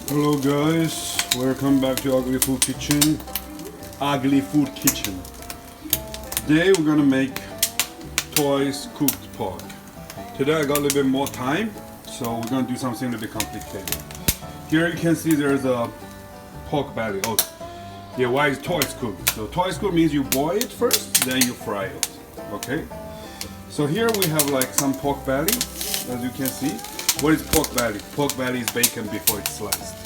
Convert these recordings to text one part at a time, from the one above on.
Hello guys, welcome back to Ugly Food Kitchen. Ugly Food Kitchen. Today we're gonna make twice cooked pork. Today I got a little bit more time, so we're gonna do something a little bit complicated. Here you can see there's a pork belly. Oh, yeah, why is twice cooked? So twice cooked means you boil it first, then you fry it. Okay. So here we have like some pork belly, as you can see. What is pork belly? Pork belly is bacon before it's sliced.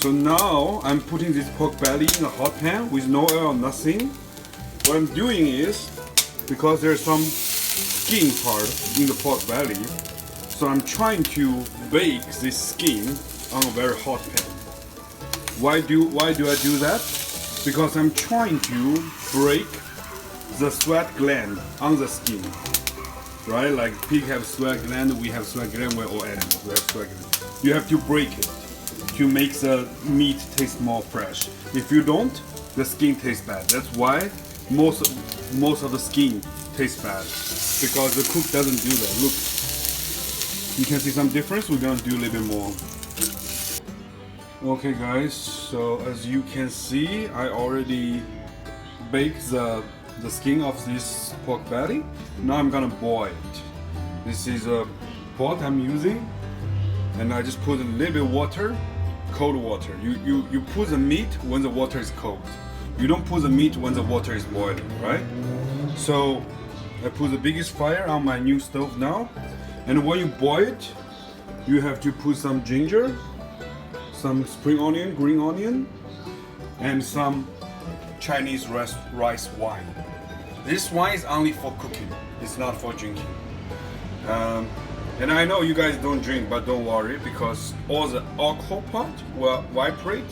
So now I'm putting this pork belly in a hot pan with no oil, nothing. What I'm doing is, because there's some skin part in the pork belly, so I'm trying to bake this skin on a very hot pan. Why do I do that? Because I'm trying to break the sweat gland on the skin. Right? Like pig have sweat gland, we have sweat gland, we're all animals, we have sweat gland. You have to break it to make the meat taste more fresh. If you don't, the skin tastes bad. That's why most of the skin tastes bad, because the cook doesn't do that. Look, you can see some difference. We're gonna do a little bit more. Okay guys, so as you can see, I already baked the skin of this pork belly. Now I'm gonna boil it. This is a pot I'm using, and I just put a little bit of water, cold water. You put the meat when the water is cold. You don't put the meat when the water is boiling, right? So I put the biggest fire on my new stove now, and when you boil it, you have to put some ginger, some spring onion, green onion, and some Chinese rice wine. This wine is only for cooking, it's not for drinking. And I know you guys don't drink, but don't worry, because all the alcohol part will evaporate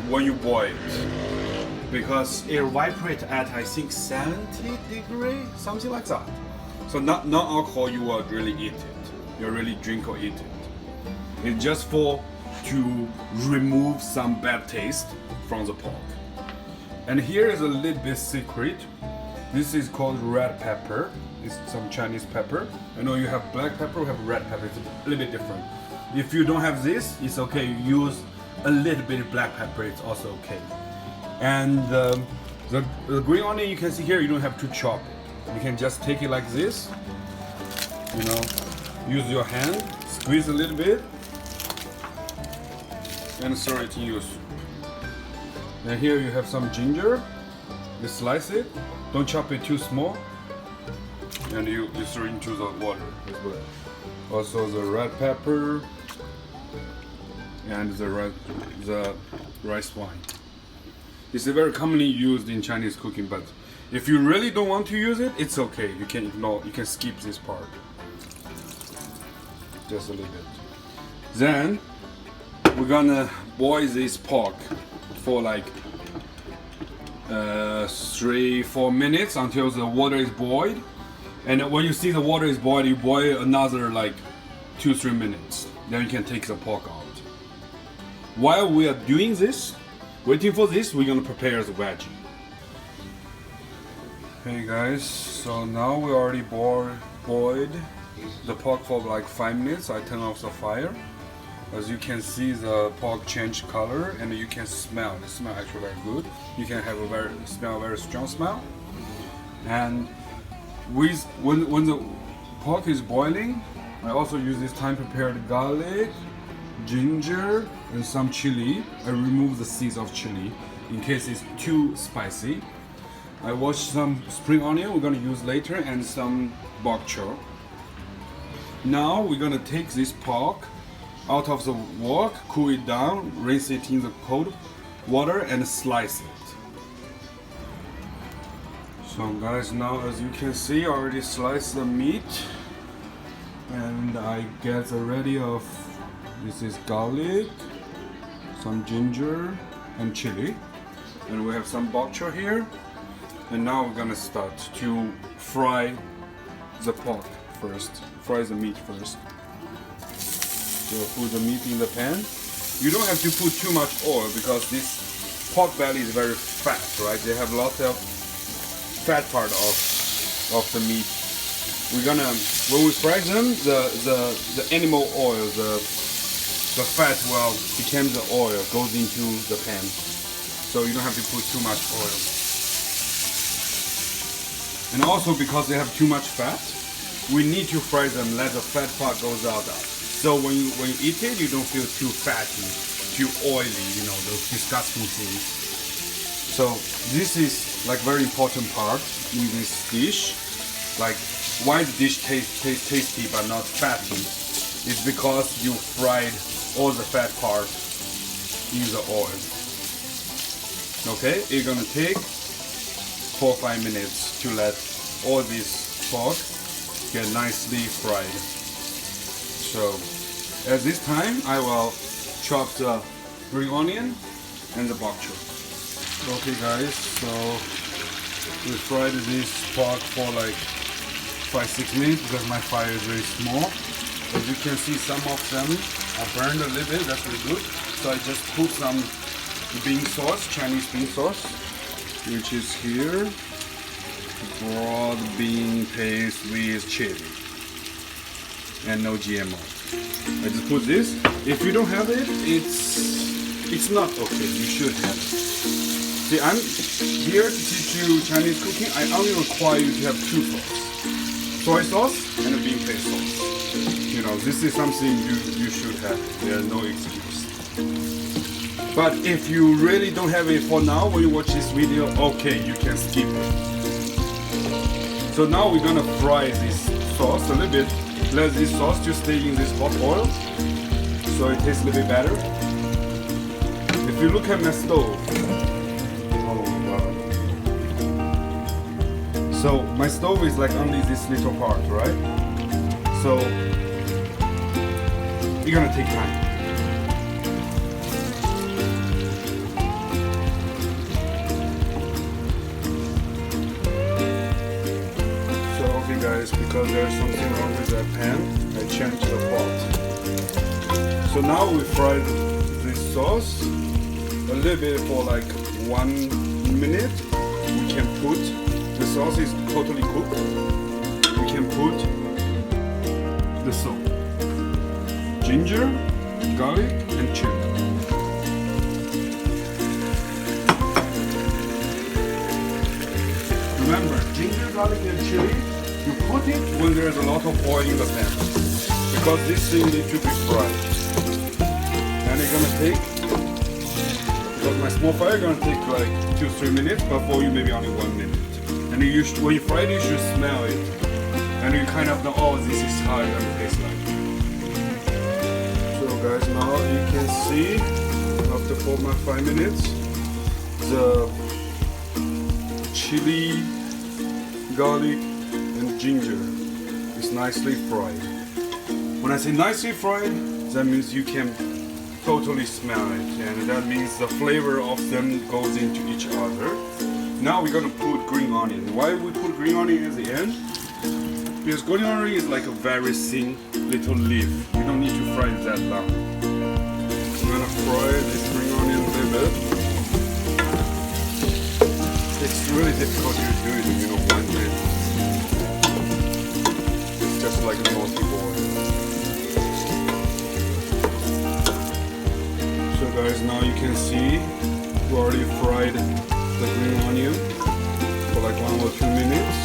when you boil it. Because it evaporates at, I think, 70 degrees, something like that. So not alcohol, you will really eat it. You really drink or eat it. It's just to remove some bad taste from the pork. And here is a little bit secret. This is called red pepper. It's some Chinese pepper. I know you have black pepper, we have red pepper. It's a little bit different. If you don't have this, it's okay. You use a little bit of black pepper, it's also okay. And the green onion you can see here, you don't have to chop it. You can just take it like this. You know, use your hand, squeeze a little bit, and throw it in your soup. And here you have some ginger. You slice it. Don't chop it too small. And you throw it into the water as well. Also the red pepper and the rice wine. It's very commonly used in Chinese cooking, but if you really don't want to use it, it's okay. You can ignore. You can skip this part. Just a little bit. Then we're gonna boil this pork for like 3-4 minutes until the water is boiled. And when you see the water is boiled, you boil another like 2-3 minutes. Then you can take the pork out. While we are doing this, waiting for this, we're gonna prepare the veggie. Hey guys, so now we already boiled the pork for like 5 minutes. I turn off the fire. As you can see, the pork changed color, and you can smell. The smell actually very good. You can have a very strong smell. And when the pork is boiling, I also use this time prepared garlic, ginger, and some chili. I remove the seeds of chili in case it's too spicy. I wash some spring onion we're gonna use later, and some bok choy. Now we're gonna take this pork out of the wok, cool it down, rinse it in the cold water, and slice it. So guys, now as you can see, I already sliced the meat, and I get ready of this is garlic, some ginger, and chili, and we have some bok choy here. And now we're gonna start to fry the pork first. Fry the meat first. So put the meat in the pan. You don't have to put too much oil, because this pork belly is very fat, right? They have lots of fat part of the meat. We're gonna, when we fry them, the animal oil, the the fat will become the oil, goes into the pan. So you don't have to put too much oil. And also because they have too much fat, we need to fry them, let the fat part goes out. So when you eat it, you don't feel too fatty, too oily, you know, those disgusting things. So this is like very important part in this dish. Like why the dish tastes tasty but not fatty is because you fried all the fat part in the oil. Okay, it's gonna take 4 or 5 minutes to let all this pork get nicely fried. So at this time I will chop the green onion and the bok choy. Okay guys, so we fried this pork for like 5-6 minutes because my fire is very small. As you can see, some of them are burned a little bit, that's really good. So I just put some bean sauce, Chinese bean sauce, which is here. Broad bean paste with chili. And no GMO. I just put this. If you don't have it, it's not okay. You should have it. See, I'm here to teach you Chinese cooking. I only require you to have 2 sauces. Soy sauce and a bean paste sauce. You know, this is something you should have. There's no excuse. But if you really don't have it for now, when you watch this video, okay, you can skip it. So now we're gonna fry this sauce a little bit. Let this sauce just stay in this hot oil, so it tastes a little bit better. If you look at my stove, oh my god. So my stove is like only this little part, right? So it's gonna take time. Guys, because there's something wrong with that pan, I changed the pot. So now we fried this sauce a little bit for like 1 minute. We can put, the sauce is totally cooked. We can put the salt, ginger, garlic and chili. Remember, ginger, garlic and chili, you put it when there's a lot of oil in the pan, because this thing needs to be fried. And it's gonna take, because my small fire gonna take like 2-3 minutes, but for you maybe only 1 minute. And when you fry it, you should smell it, and you kind of know, oh, this is how it's gonna taste like. So guys, now you can see after 4 or 5 minutes, the chili, garlic and ginger is nicely fried. When I say nicely fried, that means you can totally smell it, and that means the flavor of them goes into each other. Now we're gonna put green onion. Why we put green onion at the end? Because green onion is like a very thin little leaf. You don't need to fry it that long. I'm gonna fry this green onion a little bit. It's really difficult to do it in, you know, 1 minute. It's just like a naughty boy. So guys, now you can see we already fried the green onion for like 1 or 2 minutes.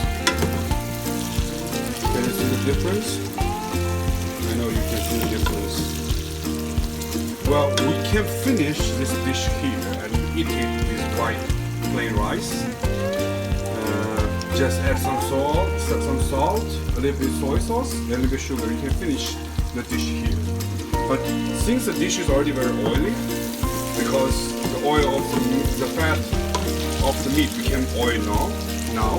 Can you see the difference? I know you can see the difference. Well, we can finish this dish here and eat it with white plain rice. Just add some salt, a little bit soy sauce, and a little bit sugar. You can finish the dish here. But since the dish is already very oily, because the oil of the fat of the meat became oil now,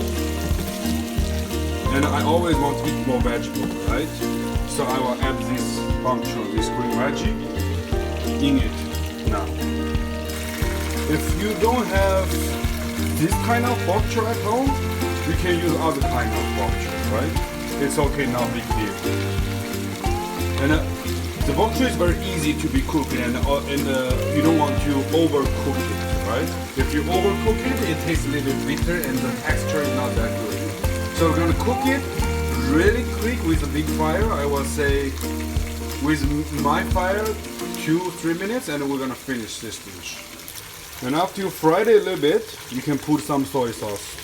and I always want to eat more vegetable, right? So I will add this bok choy, this green veggie, in it now. If you don't have this kind of bok choy at home, you can use other kind of bok choy, right? It's okay, not big deal. And the bok choy is very easy to be cooked, and you don't want to overcook it, right? If you overcook it, it tastes a little bit bitter and the texture is not that good. So we're gonna cook it really quick with a big fire. I will say with my fire 2-3 minutes, and we're gonna finish this dish. And after you fry it a little bit, you can put some soy sauce.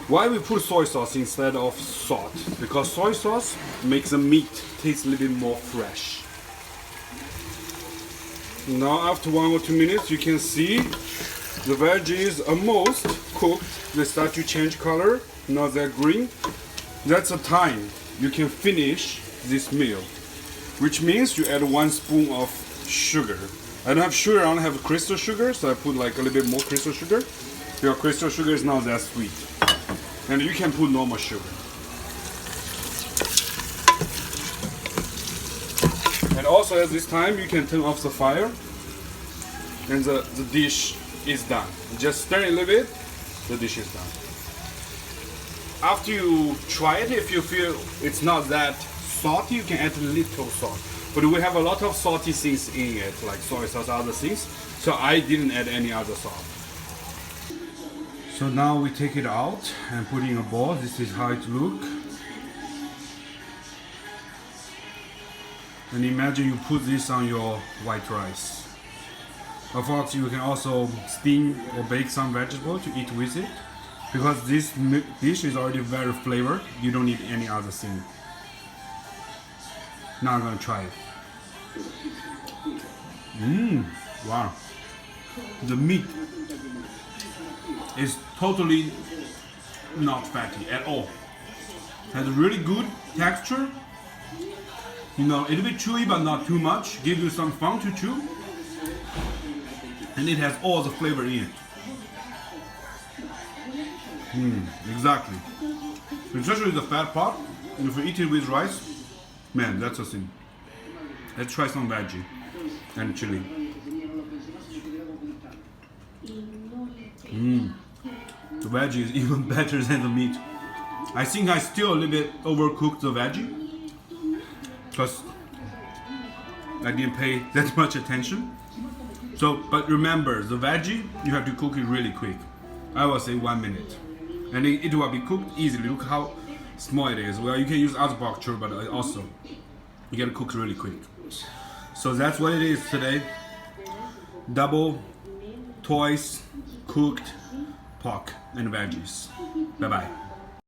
Why we put soy sauce instead of salt? Because soy sauce makes the meat taste a little bit more fresh. Now after 1 or 2 minutes, you can see the veggies almost cooked. They start to change color. Now they're green. That's the time you can finish this meal, which means you add 1 spoon of sugar. I don't have sugar, I only have crystal sugar, so I put like a little bit more crystal sugar. Your crystal sugar is not that sweet. And you can put normal sugar. And also at this time you can turn off the fire, and the dish is done. Just stir it a little bit, the dish is done. After you try it, if you feel it's not that salty, you can add a little salt. But we have a lot of salty things in it, like soy sauce, other things. So I didn't add any other salt. So now we take it out and put it in a bowl. This is how it looks. And imagine you put this on your white rice. Of course, you can also steam or bake some vegetable to eat with it. Because this dish is already very flavored, you don't need any other thing. Now I'm gonna try it. Wow. The meat is totally not fatty at all. Has a really good texture. You know, a little bit chewy but not too much. Gives you some fun to chew. And it has all the flavor in it. Exactly. Especially the fat part. If you eat it with rice, man, that's a thing. Let's try some veggie and chili. The veggie is even better than the meat. I think I still a little bit overcooked the veggie because I didn't pay that much attention. So, but remember, the veggie, you have to cook it really quick. I will say 1 minute. And it will be cooked easily. Look how small it is. Well, you can use other bok choy, but also you gotta cook really quick. So that's what it is today. Double toys cooked pork and veggies. Bye bye.